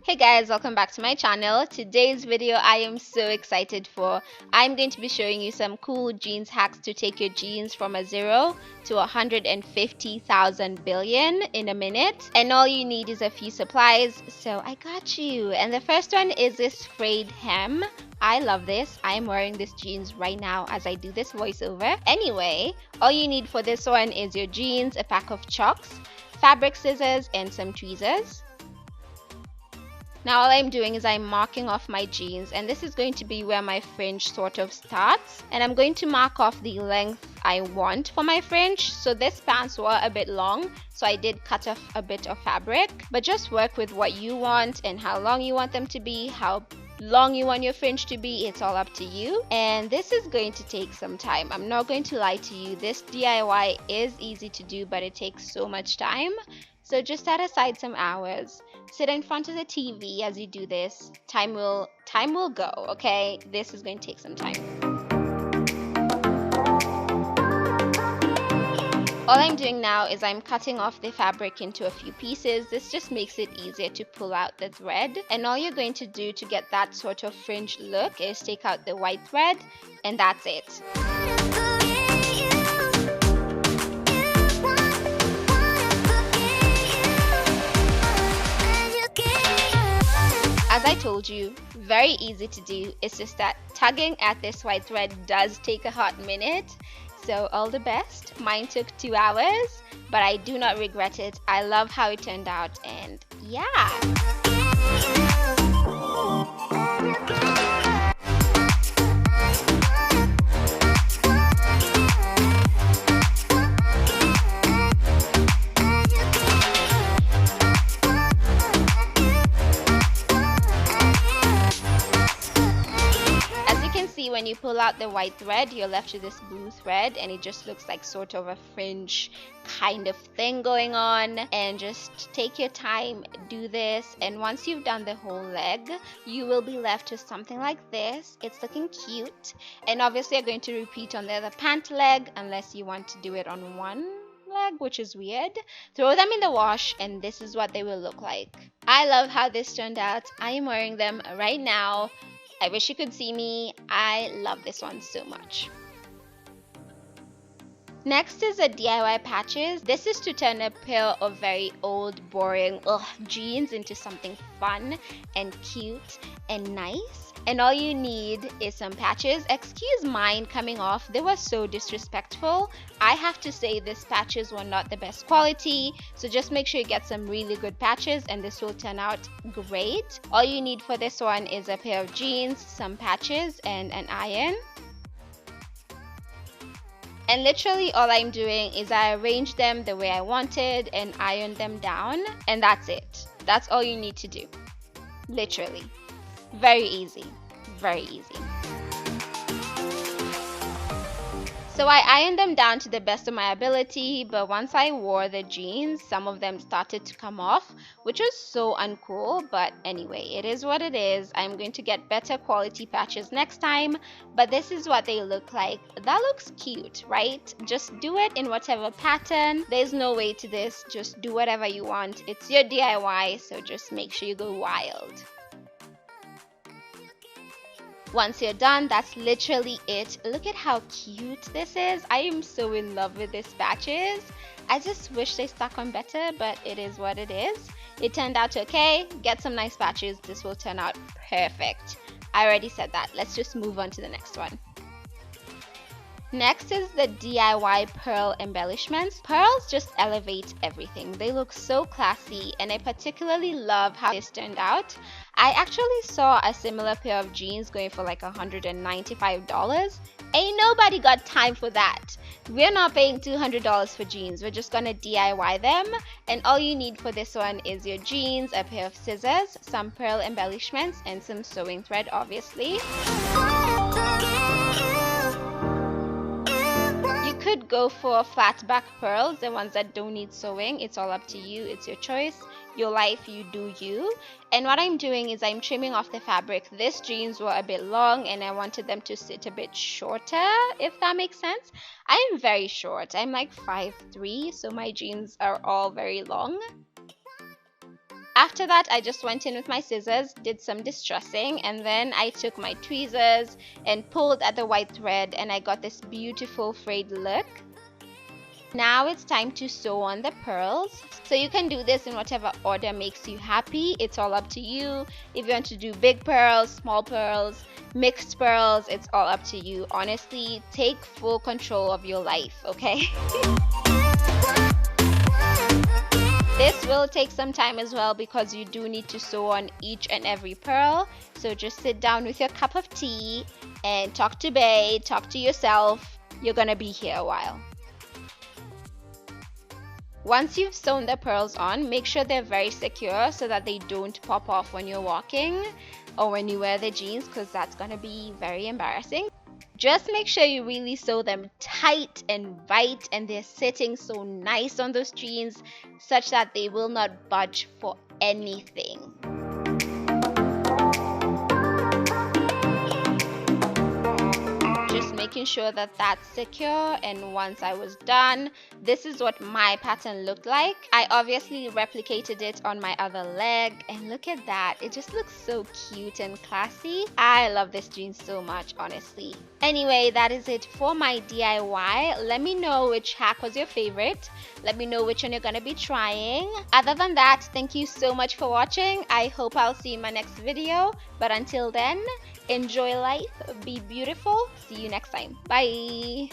Hey guys, welcome back to my channel. Today's video I am so excited for. I'm going to be showing you some cool jeans hacks to take your jeans from a 0 to 150,000 billion in a minute. And all you need is a few supplies, so I got you. And the first one is this frayed hem. I love this. I'm wearing this jeans right now as I do this voiceover. Anyway, all you need for this one is your jeans, a pack of chalks, fabric scissors, and some tweezers. Now all I'm doing is I'm marking off my jeans, and this is going to be where my fringe sort of starts, and I'm going to mark off the length I want for my fringe. So this pants were a bit long, so I did cut off a bit of fabric, but just work with what you want and how long you want them to be, how long you want your fringe to be. It's all up to you, and this is going to take some time. I'm not going to lie to you, this DIY is easy to do, but it takes so much time. So just set aside some hours, sit in front of the TV as you do this. Time will go, okay? This is going to take some time. All I'm doing now is I'm cutting off the fabric into a few pieces. This just makes it easier to pull out the thread. And all you're going to do to get that sort of fringe look is take out the white thread, and that's it. As I told you, very easy to do. It's just that tugging at this white thread does take a hot minute. So all the best. Mine took 2 hours, but I do not regret it. I love how it turned out, and yeah. When you pull out the white thread, you're left with this blue thread, and it just looks like sort of a fringe kind of thing going on. And just take your time, do this, and once you've done the whole leg, you will be left with something like this. It's looking cute, and obviously I'm going to repeat on the other pant leg unless you want to do it on one leg, which is weird. Throw them in the wash, and this is what they will look like. I love how this turned out. I am wearing them right now. I wish you could see me. I love this one so much. Next is a DIY patches. This is to turn a pair of very old, boring jeans into something fun and cute and nice. And all you need is some patches. Excuse mine coming off. They were so disrespectful. I have to say these patches were not the best quality. So just make sure you get some really good patches, and this will turn out great. All you need for this one is a pair of jeans, some patches, and an iron. And literally all I'm doing is I arrange them the way I wanted and iron them down, and that's it. That's all you need to do. Literally. Very easy. Very easy. So I ironed them down to the best of my ability, but once I wore the jeans, some of them started to come off, which was so uncool. But anyway, it is what it is. I'm going to get better quality patches next time, but this is what they look like. That looks cute, right? Just do it in whatever pattern. There's no way to this. Just do whatever you want. It's your DIY, so just make sure you go wild. Once you're done, that's literally it. Look at how cute this is. I am so in love with these patches. I just wish they stuck on better, but it is what it is. It turned out okay. Get some nice patches. This will turn out perfect. I already said that. Let's just move on to the next one. Next is the DIY pearl embellishments. Pearls just elevate everything. They look so classy, and I particularly love how this turned out. I actually saw a similar pair of jeans going for like $195. Ain't nobody got time for that. We're not paying $200 for jeans. We're just gonna DIY them, and all you need for this one is your jeans, a pair of scissors, some pearl embellishments, and some sewing thread, obviously. Could go for flat back pearls, the ones that don't need sewing. It's all up to you. It's your choice, your life, you do you. And what I'm doing is I'm trimming off the fabric. These jeans were a bit long, and I wanted them to sit a bit shorter, if that makes sense. I am very short. I'm like 5'3", so my jeans are all very long. After that, I just went in with my scissors, did some distressing, and then I took my tweezers and pulled at the white thread, and I got this beautiful frayed look. Now it's time to sew on the pearls. So you can do this in whatever order makes you happy. It's all up to you. If you want to do big pearls, small pearls, mixed pearls, it's all up to you. Honestly, take full control of your life, okay? This will take some time as well because you do need to sew on each and every pearl. So just sit down with your cup of tea and talk to Bae, talk to yourself. You're gonna be here a while. Once you've sewn the pearls on, make sure they're very secure so that they don't pop off when you're walking or when you wear the jeans, because that's gonna be very embarrassing. Just make sure you really sew them tight and right and they're sitting so nice on those jeans such that they will not budge for anything. Just making sure that that's secure, and once I was done, this is what my pattern looked like. I obviously replicated it on my other leg, and look at that, it just looks so cute and classy. I love this jean so much, honestly. Anyway, that is it for my DIY. Let me know which hack was your favorite. Let me know which one you're gonna be trying. Other than that, thank you so much for watching. I hope I'll see you in my next video, but until then, enjoy life, be beautiful. See you next time. Bye.